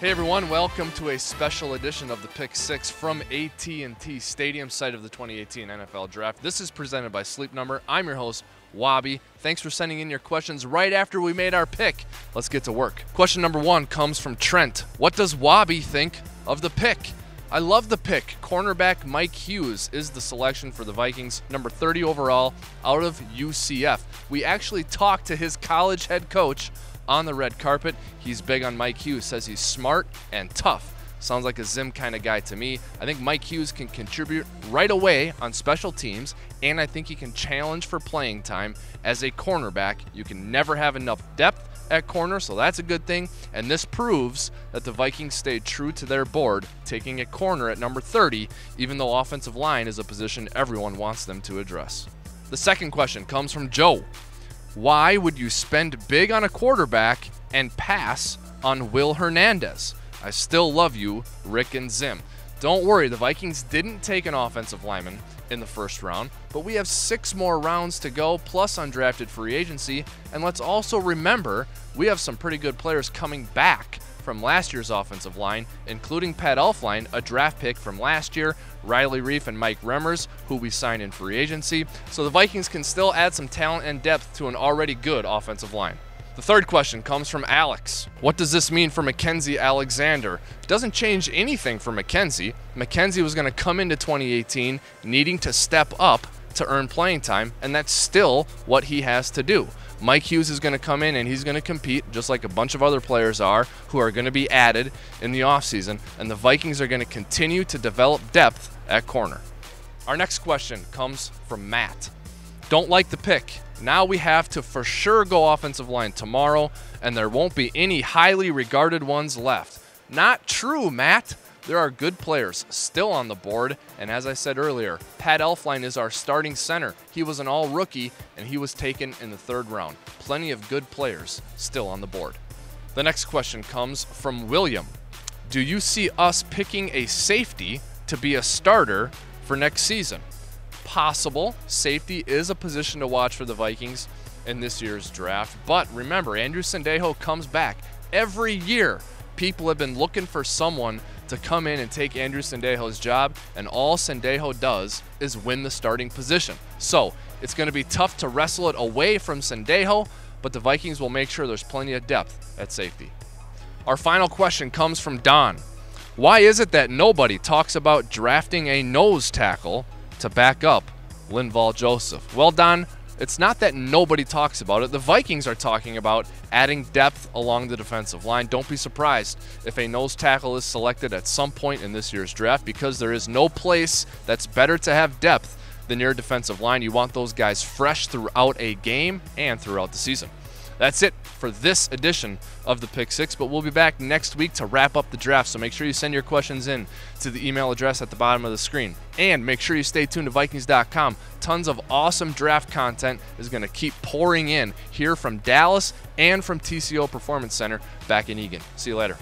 Hey everyone, welcome to a special edition of the Pick 6 from AT&T Stadium, site of the 2018 NFL Draft. This is presented by Sleep Number. I'm your host, Wobby. Thanks for sending in your questions right after we made our pick. Let's get to work. Question number 1 comes from Trent. What does Wobby think of the pick? I love the pick. Cornerback Mike Hughes is the selection for the Vikings, number 30 overall, out of UCF. We actually talked to his college head coach on the red carpet. He's big on Mike Hughes, says he's smart and tough. Sounds like a Zim kind of guy to me. I think Mike Hughes can contribute right away on special teams, and I think he can challenge for playing time as a cornerback. You can never have enough depth at corner, so that's a good thing, and this proves that the Vikings stayed true to their board, taking a corner at number 30, even though offensive line is a position everyone wants them to address. The second question comes from Joe. Why would you spend big on a quarterback and pass on Will Hernandez? I still love you, Rick and Zim. Don't worry, the Vikings didn't take an offensive lineman in the first round, but we have 6 more rounds to go, plus undrafted free agency. And let's also remember, we have some pretty good players coming back from last year's offensive line, including Pat Elflein, a draft pick from last year, Riley Reiff and Mike Remmers, who we signed in free agency. So the Vikings can still add some talent and depth to an already good offensive line. The third question comes from Alex. What does this mean for Mackenzie Alexander? It doesn't change anything for Mackenzie. Mackenzie was going to come into 2018 needing to step up to earn playing time, and that's still what he has to do. Mike Hughes is going to come in and he's going to compete just like a bunch of other players are who are going to be added in the offseason, and the Vikings are going to continue to develop depth at corner. Our next question comes from Matt. Don't like the pick. Now we have to for sure go offensive line tomorrow, and there won't be any highly regarded ones left. Not true, Matt. There are good players still on the board, and as I said earlier, Pat Elflein is our starting center. He was an all-rookie, and he was taken in the 3rd round. Plenty of good players still on the board. The next question comes from William. Do you see us picking a safety to be a starter for next season? Possible. Safety is a position to watch for the Vikings in this year's draft, but remember, Andrew Sendejo comes back. Every year, people have been looking for someone to come in and take Andrew Sendejo's job, and all Sendejo does is win the starting position. So it's going to be tough to wrestle it away from Sendejo, but the Vikings will make sure there's plenty of depth at safety. Our final question comes from Don. Why is it that nobody talks about drafting a nose tackle to back up Linval Joseph? Well, Don, it's not that nobody talks about it. The Vikings are talking about adding depth along the defensive line. Don't be surprised if a nose tackle is selected at some point in this year's draft, because there is no place that's better to have depth than your defensive line. You want those guys fresh throughout a game and throughout the season. That's it for this edition of the Pick 6, but we'll be back next week to wrap up the draft, so make sure you send your questions in to the email address at the bottom of the screen. And make sure you stay tuned to Vikings.com. Tons of awesome draft content is going to keep pouring in here from Dallas and from TCO Performance Center back in Eagan. See you later.